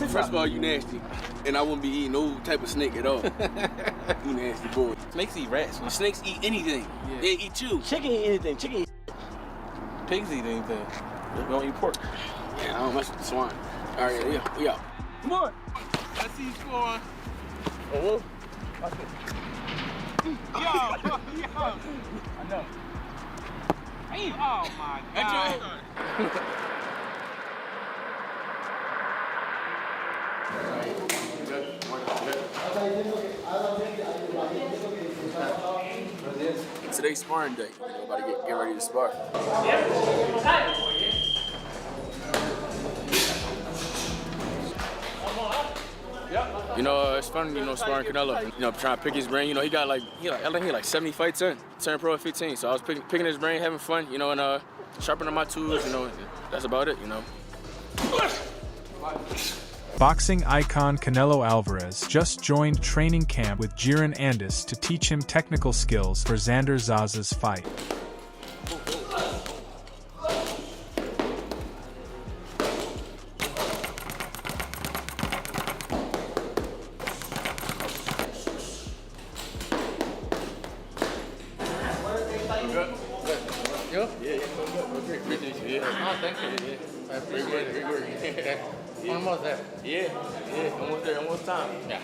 First of all, you nasty, and I wouldn't be eating no type of snake at all. You nasty boy. Snakes eat rats. Snakes eat anything. Yeah. They eat you. Chicken eat anything. Chicken eat. Pigs eat anything. They don't eat pork. Yeah, I don't mess with the swine. All right, yeah, we out. Come on. I see you scoring. Oh, Yo. I know. Hey, oh my God. Today's sparring day. About to get ready to spar. You know, it's fun, sparring Canelo. Trying to pick his brain. He got I think he 70 fights in. Turned pro at 15. So I was picking his brain, having fun, and sharpening my tools, That's about it, Boxing icon Canelo Alvarez just joined training camp with Jaron Ennis to teach him technical skills for Xander Zayas' fight. Almost there. Yeah, almost there, almost time. Yeah.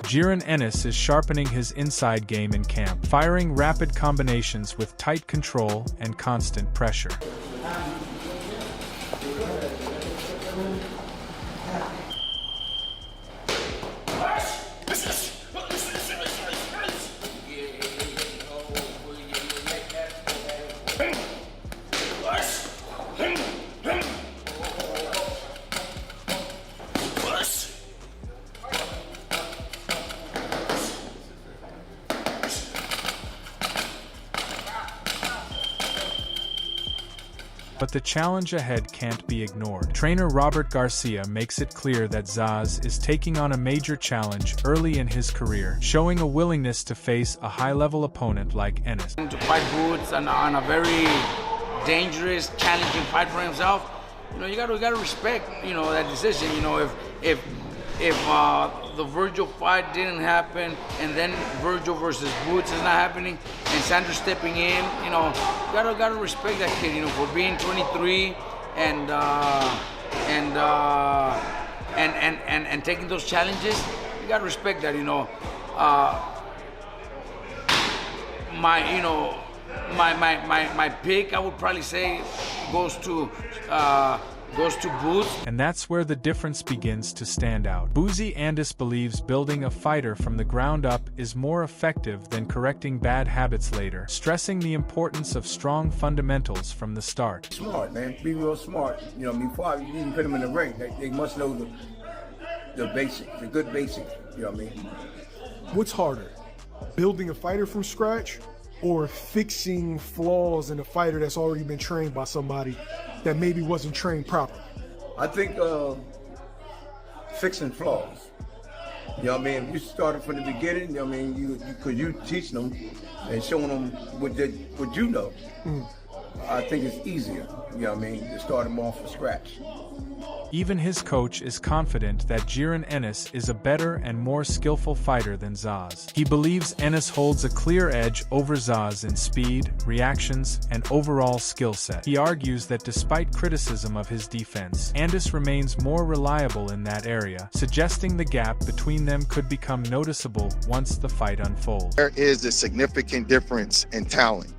Jaron Ennis is sharpening his inside game in camp, firing rapid combinations with tight control and constant pressure. But the challenge ahead can't be ignored. Trainer Robert Garcia makes it clear that Zayas is taking on a major challenge early in his career, showing a willingness to face a high-level opponent like Ennis. To fight Boots on a very dangerous, challenging fight for himself, you gotta respect, that decision. If the Virgil fight didn't happen, and then Virgil versus Boots is not happening, and Xander stepping in, you gotta respect that kid, for being 23 and taking those challenges. You gotta respect that, my pick, I would probably say, goes to Boots. And that's where the difference begins to stand out. Boozy Andis believes building a fighter from the ground up is more effective than correcting bad habits later, stressing the importance of strong fundamentals from the start. Smart, man. Be real smart. Before you even put them in the ring, they must know the basics, the good basics. What's harder, building a fighter from scratch or fixing flaws in a fighter that's already been trained by somebody that maybe wasn't trained properly? I think fixing flaws. If you started from the beginning, you teach them and showing them what you know. I think it's easier, to start them off from scratch. Even his coach is confident that Jaron Ennis is a better and more skillful fighter than Zayas. He believes Ennis holds a clear edge over Zayas in speed, reactions, and overall skill set. He argues that despite criticism of his defense, Ennis remains more reliable in that area, suggesting the gap between them could become noticeable once the fight unfolds. There is a significant difference in talent.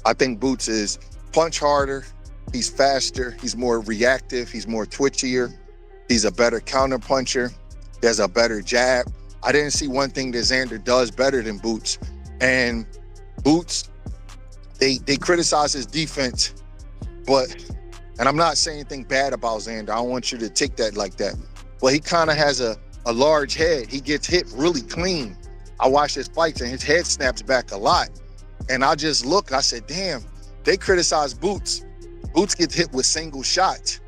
I think Boots is punch harder. He's faster, he's more reactive, he's more twitchier, he's a better counter puncher, he has a better jab. I didn't see one thing that Xander does better than Boots. And Boots, they criticize his defense, and I'm not saying anything bad about Xander, I don't want you to take that like that, but he kind of has a large head. He gets hit really clean. I watch his fights and his head snaps back a lot. And I just look, I said, damn, they criticize Boots. Boots gets hit with single shots.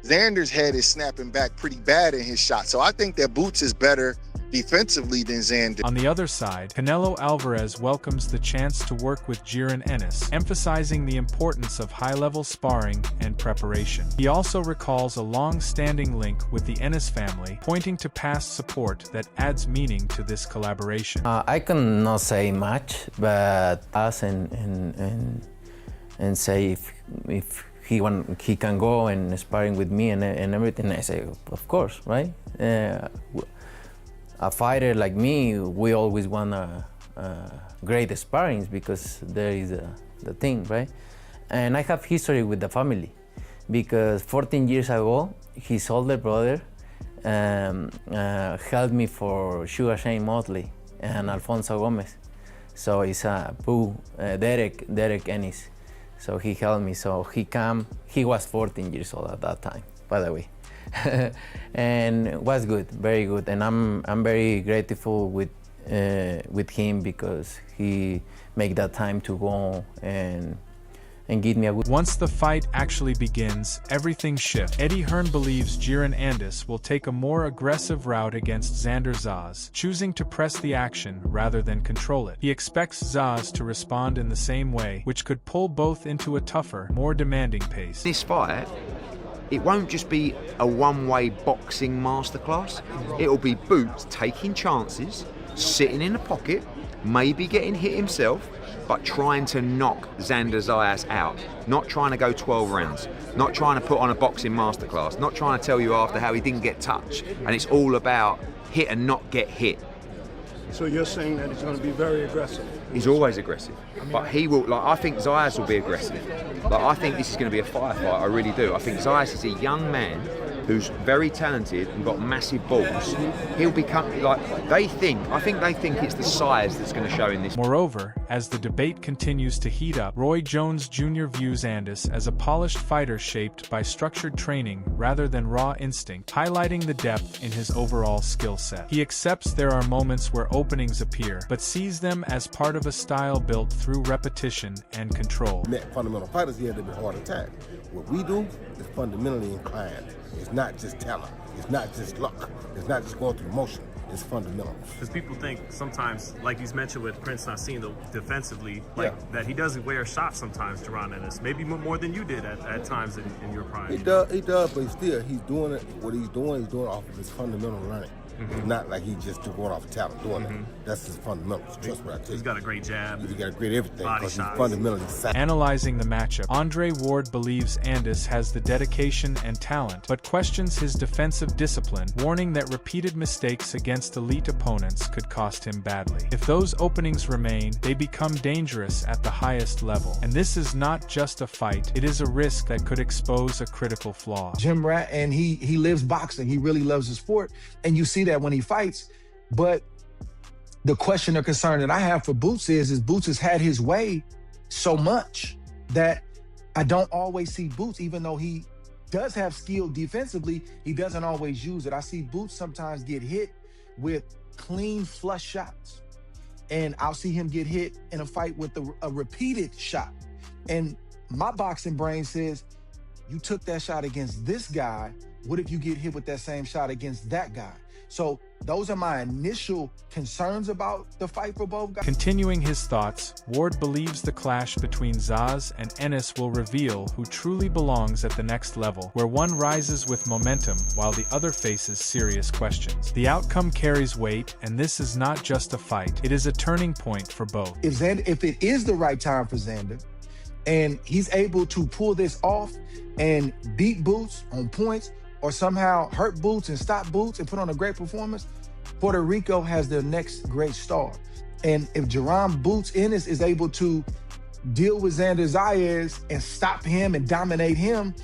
Xander's head is snapping back pretty bad in his shot. So I think that Boots is better defensively than Xander. On the other side, Canelo Alvarez welcomes the chance to work with Jaron Ennis, emphasizing the importance of high-level sparring and preparation. He also recalls a long-standing link with the Ennis family, pointing to past support that adds meaning to this collaboration. I cannot say much, but us and say if he can go and sparring with me and everything, I say of course, right? A fighter like me, we always want great sparrings because there is the thing, right? And I have history with the family because 14 years ago, his older brother helped me for Sugar Shane Motley and Alfonso Gomez. So it's Derek Ennis. So he helped me. So he was 14 years old at that time, by the way. And it was good, very good. And I'm very grateful with him because he made that time to go and give me a good... Once the fight actually begins, everything shifts. Eddie Hearn believes Jaron Ennis will take a more aggressive route against Xander Zayas, choosing to press the action rather than control it. He expects Zayas to respond in the same way, which could pull both into a tougher, more demanding pace. This fight, it won't just be a one-way boxing masterclass. It'll be Boots taking chances, sitting in the pocket, maybe getting hit himself, but trying to knock Xander Zayas out. Not trying to go 12 rounds. Not trying to put on a boxing masterclass. Not trying to tell you after how he didn't get touched. And it's all about hit and not get hit. So you're saying that he's going to be very aggressive? He's always aggressive. But he will, I think Zayas will be aggressive. I think this is going to be a firefight, I really do. I think Zayas is a young man who's very talented and got massive balls. He'll become, I think they think it's the size that's going to show in this. Moreover, as the debate continues to heat up, Roy Jones Jr. views Ennis as a polished fighter shaped by structured training rather than raw instinct, highlighting the depth in his overall skill set. He accepts there are moments where openings appear, but sees them as part of a style built through repetition and control. Fundamental fighters here to be hard attack. What we do is fundamentally inclined. It's not just talent. It's not just luck. It's not just going through motion. It's fundamental. Because people think sometimes, like he's mentioned with Prince Nassim defensively, that he doesn't wear shots sometimes, Jaron Ennis. Maybe more than you did at times in your prime. He does, but he's doing it. What he's doing off of his fundamental learning. It's not like he's just going off of talent doing it. That's his fundamentals. Trust what I tell you. He's got a great jab. He's got a great everything because he's fundamentally sound. Analyzing the matchup, Andre Ward believes Ennis has the dedication and talent, but questions his defensive discipline, warning that repeated mistakes against elite opponents could cost him badly. If those openings remain, they become dangerous at the highest level. And this is not just a fight, it is a risk that could expose a critical flaw. Jim Rat, and he lives boxing. He really loves the sport, and you see that when he fights. But the question or concern that I have for Boots is Boots has had his way so much that I don't always see Boots, even though he does have skill defensively, he doesn't always use it. I see Boots sometimes get hit with clean flush shots, and I'll see him get hit in a fight with a repeated shot. And my boxing brain says, you took that shot against this guy, what if you get hit with that same shot against that guy? So those are my initial concerns about the fight for both guys. Continuing his thoughts, Ward believes the clash between Zayas and Ennis will reveal who truly belongs at the next level, where one rises with momentum while the other faces serious questions. The outcome carries weight, and this is not just a fight, it is a turning point for both. If it is the right time for Xander, and he's able to pull this off and beat Boots on points, or somehow hurt Boots and stop Boots and put on a great performance, Puerto Rico has their next great star. And if Jaron Boots Ennis is able to deal with Xander Zayas and stop him and dominate him,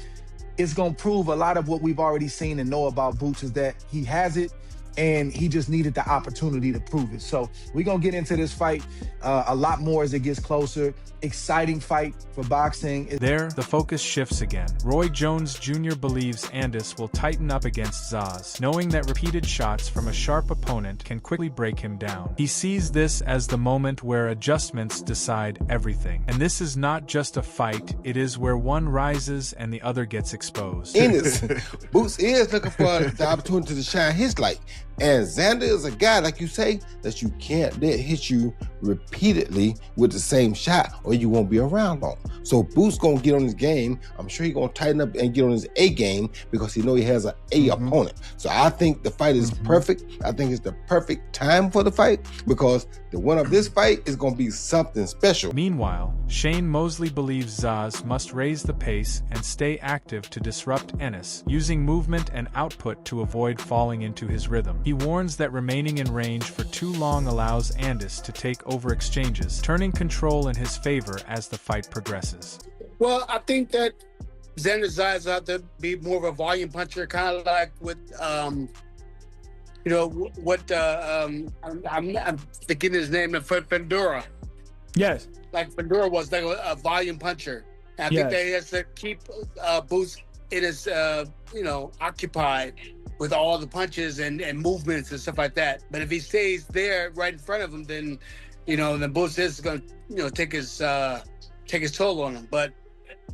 it's gonna prove a lot of what we've already seen and know about Boots, is that he has it, and he just needed the opportunity to prove it. So we're gonna get into this fight a lot more as it gets closer. Exciting fight for boxing. There, the focus shifts again. Roy Jones Jr. believes Ennis will tighten up against Zayas, knowing that repeated shots from a sharp opponent can quickly break him down. He sees this as the moment where adjustments decide everything. And this is not just a fight, it is where one rises and the other gets exposed. Ennis, Boots is looking for the opportunity to shine his light. And Xander is a guy, like you say, that you can't let hit you repeatedly with the same shot or you won't be around long. So Boots gonna get on his game. I'm sure he's gonna tighten up and get on his A game because he know he has an A opponent. So I think the fight is perfect. I think it's the perfect time for the fight because the winner of this fight is gonna be something special. Meanwhile, Shane Mosley believes Zaz must raise the pace and stay active to disrupt Ennis, using movement and output to avoid falling into his rhythm. He warns that remaining in range for too long allows Ennis to take over exchanges, turning control in his favor as the fight progresses. Well, I think that Xander Zayas have to be more of a volume puncher, kind of like with, I'm forgetting his name, Fendura. Yes. Like Fendura was like a volume puncher. And I think that he has to keep Boots in his, occupied with all the punches and movements and stuff like that. But if he stays there right in front of him, then, then Boots is going to, take his toll on him. But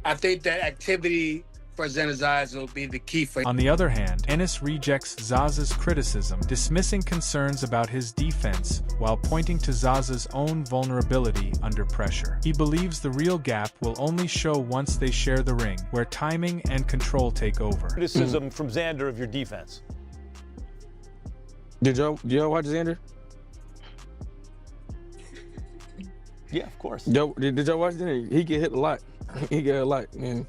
I think that activity for Xander Zayas will be the key for him. On the other hand, Ennis rejects Zaz's criticism, dismissing concerns about his defense while pointing to Zaz's own vulnerability under pressure. He believes the real gap will only show once they share the ring, where timing and control take over. Criticism from Xander of your defense. Did y'all watch Xander? Yeah, of course. Did y'all watch Xander? He get hit a lot. He get a lot, man.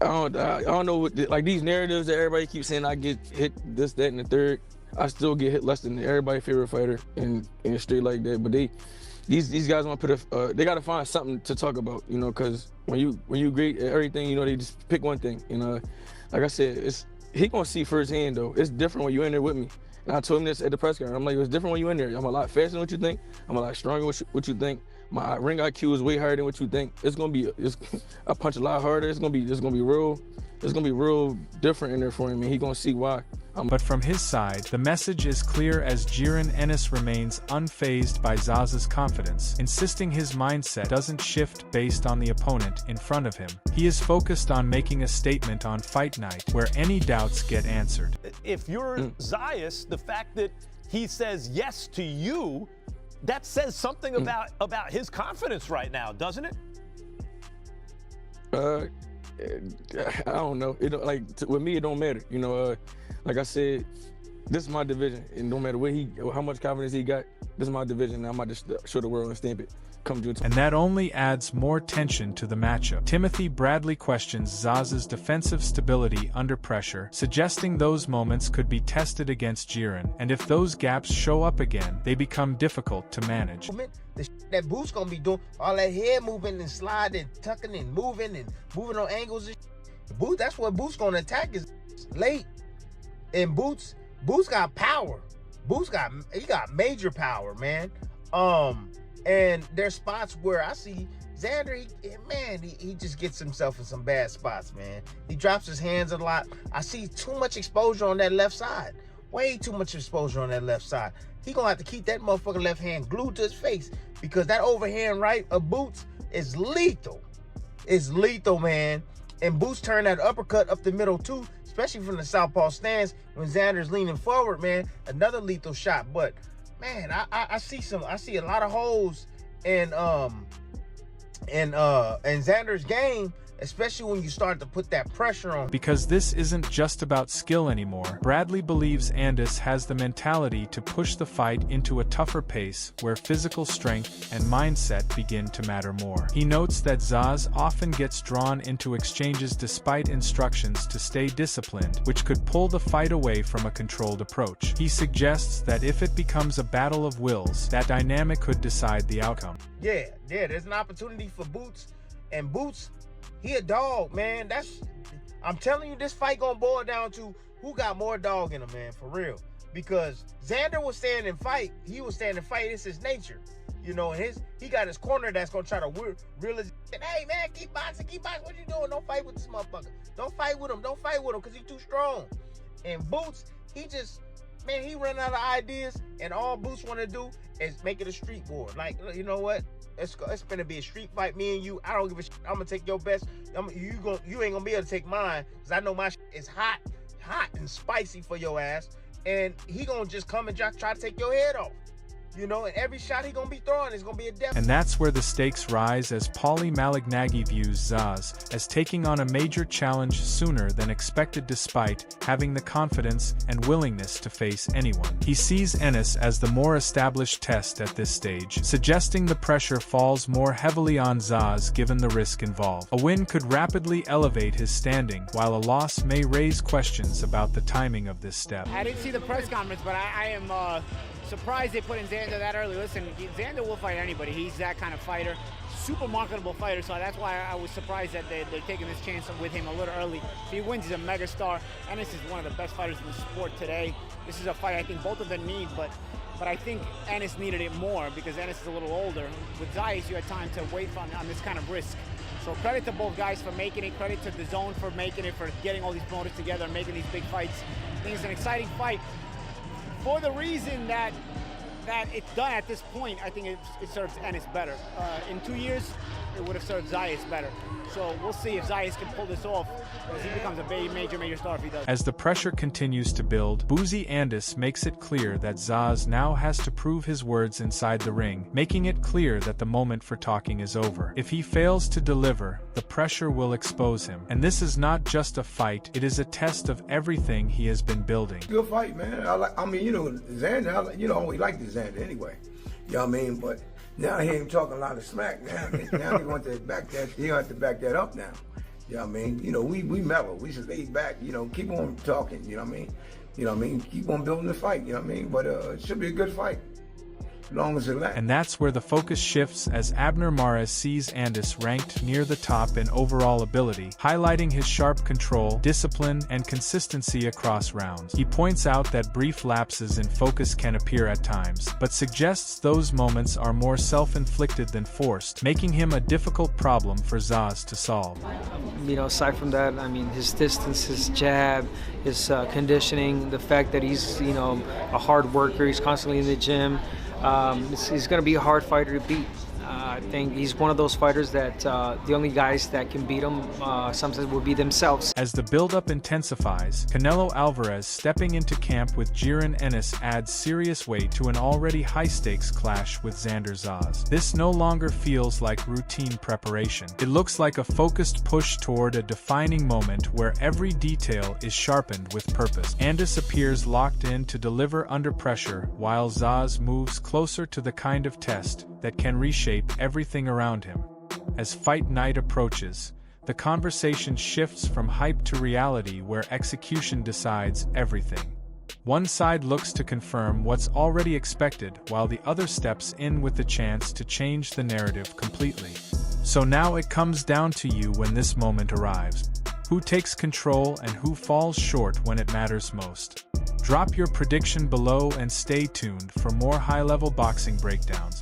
I don't know what like these narratives that everybody keeps saying I get hit this, that, and the third. I still get hit less than everybody's favorite fighter in straight like that. But these guys want to put they got to find something to talk about, because when you great at everything, they just pick one thing. Like I said, he gonna see firsthand though. It's different when you in there with me. And I told him this at the press conference. I'm like, it's different when you in there. I'm a lot faster than what you think. I'm a lot stronger than what you think. My ring IQ is way higher than what you think. I punch a lot harder. It's gonna be real different in there for him, and he gonna see why. But from his side, the message is clear as Jaron Ennis remains unfazed by Zaz's confidence, insisting his mindset doesn't shift based on the opponent in front of him. He is focused on making a statement on fight night, where any doubts get answered. If you're Zayas, the fact that he says yes to you, that says something about his confidence right now, doesn't it? I don't know. With me, it don't matter. Like I said, this is my division, and no matter how much confidence he got, this is my division. And I might just show the world and stamp it. And that only adds more tension to the matchup. Timothy Bradley questions Zaz's defensive stability under pressure, suggesting those moments could be tested against Jaron, and if those gaps show up again, they become difficult to manage. The that Boots gonna be doing, all that head moving and sliding, tucking and moving on angles and Boots, that's what Boots gonna attack is late. And Boots got power. He got major power, man. And there's spots where I see Xander, he just gets himself in some bad spots, man. He drops his hands a lot. I see too much exposure on that left side. Way too much exposure on that left side. He gonna have to keep that motherfucking left hand glued to his face because that overhand right of Boots is lethal. It's lethal, man. And Boots turned that uppercut up the middle too, especially from the southpaw stance when Xander's leaning forward, man. Another lethal shot, but man, I see a lot of holes in Xander's game, especially when you start to put that pressure on. Because this isn't just about skill anymore, Bradley believes Ennis has the mentality to push the fight into a tougher pace where physical strength and mindset begin to matter more. He notes that Zaz often gets drawn into exchanges despite instructions to stay disciplined, which could pull the fight away from a controlled approach. He suggests that if it becomes a battle of wills, that dynamic could decide the outcome. Yeah, there's an opportunity for Boots, and Boots, he a dog, man. I'm telling you, this fight gonna boil down to who got more dog in him, man, for real. Because Xander will stand and fight. He will stand and fight. It's his nature. He got his corner that's gonna try to reel his, hey man, keep boxing. What you doing? Don't fight with this motherfucker. Don't fight with him because he's too strong. And Boots, he run out of ideas, and all Boots want to do is make it a street war. Like, you know what? It's gonna be a street fight, me and you. I don't give a shit. I'm gonna take your best. You ain't gonna be able to take mine, because I know my shit is hot and spicy for your ass. and he gonna just come and try to take your head off. You know, and every shot he gonna be throwing is gonna be a death. And that's where the stakes rise, as Paulie Malignaggi views Zaz as taking on a major challenge sooner than expected, despite having the confidence and willingness to face anyone. He sees Ennis as the more established test at this stage, suggesting the pressure falls more heavily on Zaz given the risk involved. A win could rapidly elevate his standing, while a loss may raise questions about the timing of this step. I didn't see the press conference, but I am surprised they put in Xander that early. Listen, Xander will fight anybody. He's that kind of fighter. Super marketable fighter, so that's why I was surprised that they're taking this chance with him a little early. If he wins, he's a megastar. Ennis is one of the best fighters in the sport today. This is a fight I think both of them need, but I think Ennis needed it more because Ennis is a little older. With Zayas, you had time to wait on this kind of risk. So credit to both guys for making it. Credit to the zone for making it, for getting all these promoters together and making these big fights. I think it's an exciting fight. For the reason that it's done at this point, I think it serves Ennis better. In 2 years, it would have served Zayas better. So we'll see if Zayas can pull this off, because he becomes a major star if he does. As the pressure continues to build, Boozy Andis makes it clear that Zaz now has to prove his words inside the ring, making it clear that the moment for talking is over. If he fails to deliver, the pressure will expose him. And this is not just a fight, it is a test of everything he has been building. Good fight, man. I mean, you know, Xander, you know, we like the Xander anyway. You know what I mean? But now he ain't talking a lot of smack. Now he want to back that. He have to back that up now. You know what I mean? You know, we mellow. We just laid back. You know, keep on talking. You know what I mean? You know what I mean? Keep on building the fight. You know what I mean? But it should be a good fight, as long as it lasts. And that's where the focus shifts, as Abner Mares sees Andis ranked near the top in overall ability, highlighting his sharp control, discipline, and consistency across rounds. He points out that brief lapses in focus can appear at times, but suggests those moments are more self-inflicted than forced, making him a difficult problem for Zaz to solve. You know, aside from that, I mean, his distance, his jab, his conditioning, the fact that he's, you know, a hard worker, he's constantly in the gym. He's going to be a hard fighter to beat. I think he's one of those fighters that the only guys that can beat him sometimes will be themselves. As the buildup intensifies, Canelo Alvarez stepping into camp with Jaron Ennis adds serious weight to an already high-stakes clash with Xander Zayas. This no longer feels like routine preparation. It looks like a focused push toward a defining moment where every detail is sharpened with purpose. Andis appears locked in to deliver under pressure, while Zayas moves closer to the kind of test that can reshape everything around him. As fight night approaches, the conversation shifts from hype to reality, where execution decides everything. One side looks to confirm what's already expected, while the other steps in with the chance to change the narrative completely. So now it comes down to you when this moment arrives. Who takes control and who falls short when it matters most? Drop your prediction below and stay tuned for more high-level boxing breakdowns.